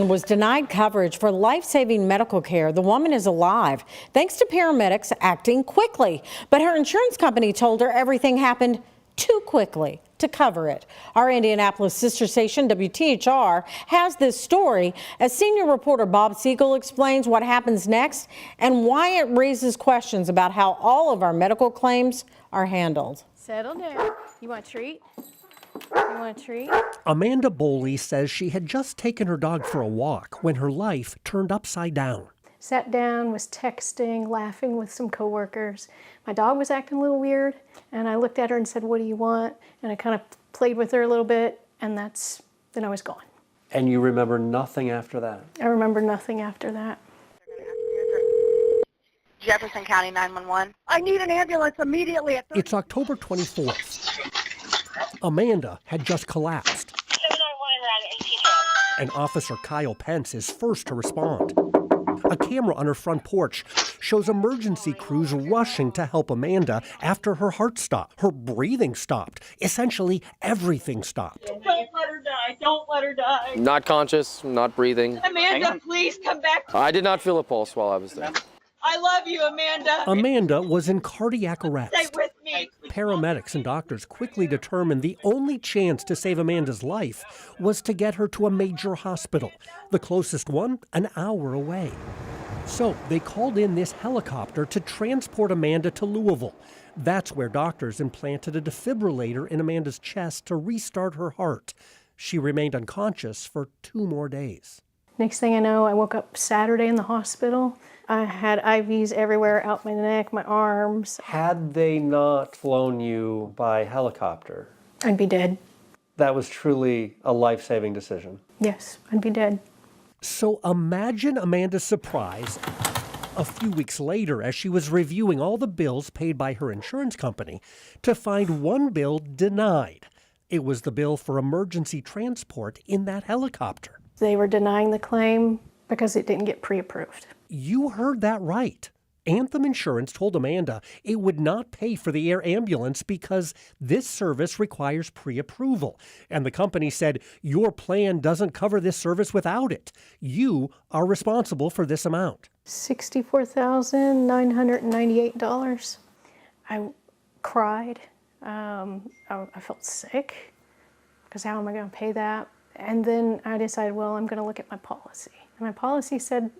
woman was denied coverage for life-saving medical care. The woman is alive thanks to paramedics acting quickly, but her insurance company told her everything happened too quickly to cover it. Our Indianapolis sister station, WTHR, has this story as senior reporter Bob Siegel explains what happens next and why it raises questions about how all of our medical claims are handled. Settle down. You want a treat? You want a treat? Amanda Boley says she had just taken her dog for a walk when her life turned upside down. Sat down, was texting, laughing with some coworkers. My dog was acting a little weird, and I looked at her and said, "What do you want?" And I kind of played with her a little bit, and then I was gone. And you remember nothing after that? I remember nothing after that. Jefferson County 911. I need an ambulance immediately. It's October 24th. Amanda had just collapsed. 791 And Officer Kyle Pence is first to respond. A camera on her front porch shows emergency crews rushing to help Amanda after her heart stopped. Her breathing stopped. Essentially, everything stopped. Don't let her die. Don't let her die. Not conscious, not breathing. Amanda, please come back. I did not feel a pulse while I was there. I love you, Amanda. Amanda was in cardiac arrest. Stay with me. Paramedics and doctors quickly determined the only chance to save Amanda's life was to get her to a major hospital, the closest one an hour away. So they called in this helicopter to transport Amanda to Louisville. That's where doctors implanted a defibrillator in Amanda's chest to restart her heart. She remained unconscious for 2 more days. Next thing I know, I woke up Saturday in the hospital. I had IVs everywhere, out my neck, my arms. Had they not flown you by helicopter, I'd be dead. that was truly a life-saving decision. Yes, I'd be dead. So imagine Amanda's surprise a few weeks later as she was reviewing all the bills paid by her insurance company to find one bill denied. It was the bill for emergency transport in that helicopter. They were denying the claim because it didn't get pre-approved. You heard that right. Anthem Insurance told Amanda it would not pay for the air ambulance because this service requires pre-approval. And the company said, your plan doesn't cover this service without it. You are responsible for this amount. $64,998. I cried. I felt sick because how am I going to pay that? And then I decided, well, I'm going to look at my policy. And my policy said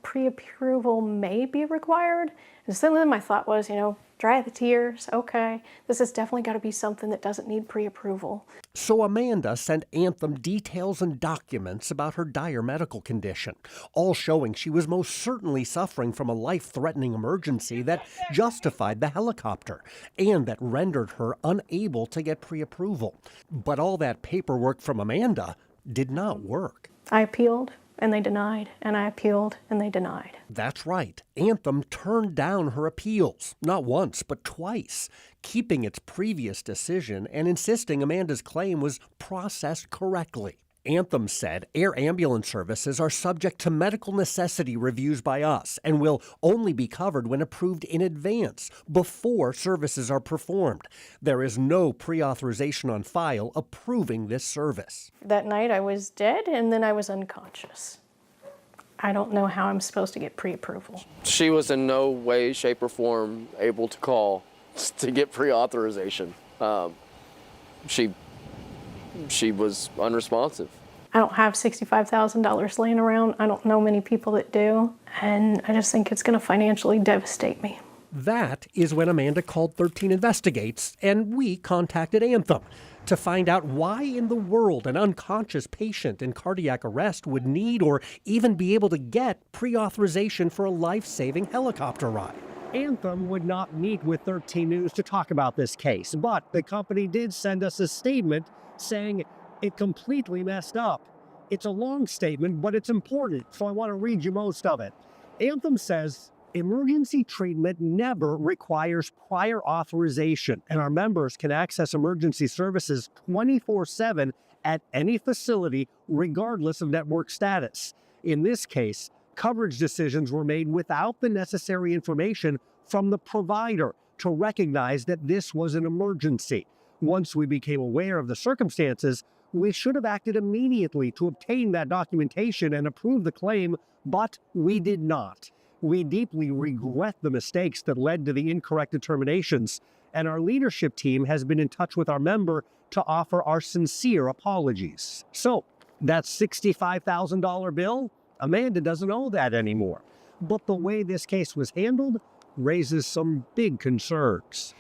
pre-approval may be required. And so then my thought was, dry the tears. Okay, this has definitely got to be something that doesn't need pre-approval. So Amanda sent Anthem details and documents about her dire medical condition, all showing she was most certainly suffering from a life-threatening emergency that justified the helicopter and that rendered her unable to get pre-approval. But all that paperwork from Amanda did not work. I appealed, and they denied, and I appealed, and they denied. That's right. Anthem turned down her appeals, not once, but twice, keeping its previous decision and insisting Amanda's claim was processed correctly. Anthem said air ambulance services are subject to medical necessity reviews by us and will only be covered when approved in advance, before services are performed. There is no pre-authorization on file approving this service. That night I was dead, and then I was unconscious. I don't know how I'm supposed to get pre-approval. She was in no way, shape, or form able to call to get pre-authorization. She was unresponsive. I don't have $65,000 laying around. I don't know many people that do, and I just think it's going to financially devastate me. That is when Amanda called 13 Investigates, and we contacted Anthem to find out why in the world an unconscious patient in cardiac arrest would need or even be able to get pre-authorization for a life-saving helicopter ride. Anthem would not meet with 13 News to talk about this case, but the company did send us a statement saying it completely messed up. It's a long statement, but it's important, so I want to read you most of it. Anthem says, emergency treatment never requires prior authorization, and our members can access emergency services 24/7 at any facility, regardless of network status. In this case, coverage decisions were made without the necessary information from the provider to recognize that this was an emergency. Once we became aware of the circumstances, We should have acted immediately to obtain that documentation and approve the claim, but we did not. We deeply regret the mistakes that led to the incorrect determinations, and our leadership team has been in touch with our member to offer our sincere apologies. So, that $65,000 bill, Amanda doesn't owe that anymore. But the way this case was handled raises some big concerns.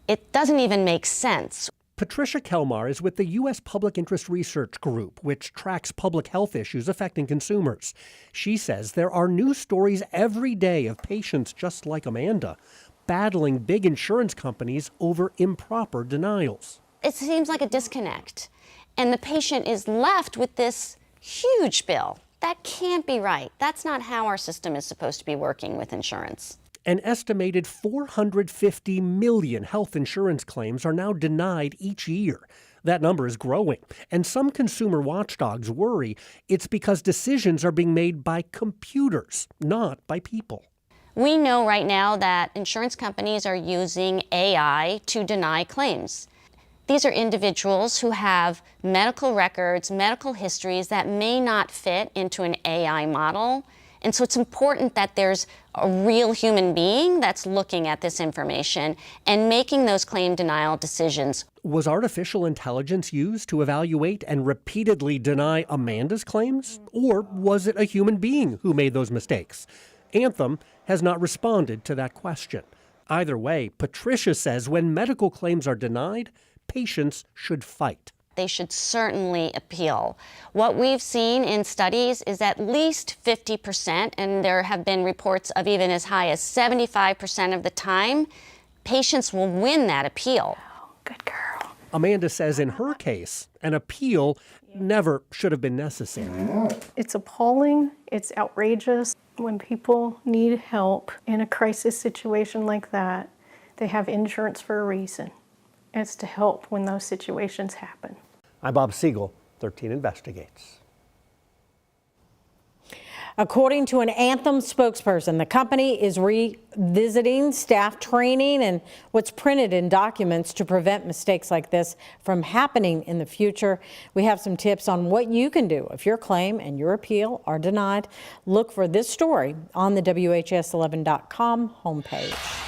It doesn't even make sense. Patricia Kelmar is with the U.S. Public Interest Research Group, which tracks public health issues affecting consumers. She says there are news stories every day of patients just like Amanda battling big insurance companies over improper denials. It seems like a disconnect, and the patient is left with this huge bill. That can't be right. That's not how our system is supposed to be working with insurance. An estimated 450 million health insurance claims are now denied each year. That number is growing, and some consumer watchdogs worry it's because decisions are being made by computers, not by people. We know right now that insurance companies are using AI to deny claims. These are individuals who have medical records, medical histories that may not fit into an AI model. And so it's important that there's a real human being that's looking at this information and making those claim denial decisions. Was artificial intelligence used to evaluate and repeatedly deny Amanda's claims? Or was it a human being who made those mistakes? Anthem has not responded to that question. Either way, Patricia says when medical claims are denied, patients should fight. They should certainly appeal. What we've seen in studies is at least 50%, and there have been reports of even as high as 75% of the time, patients will win that appeal. Oh, good girl. Amanda says in her case, an appeal never should have been necessary. It's appalling. It's outrageous. When people need help in a crisis situation like that, they have insurance for a reason. It's to help when those situations happen. I'm Bob Siegel, 13 Investigates. According to an Anthem spokesperson, the company is revisiting staff training and what's printed in documents to prevent mistakes like this from happening in the future. We have some tips on what you can do if your claim and your appeal are denied. Look for this story on the WHS11.com homepage.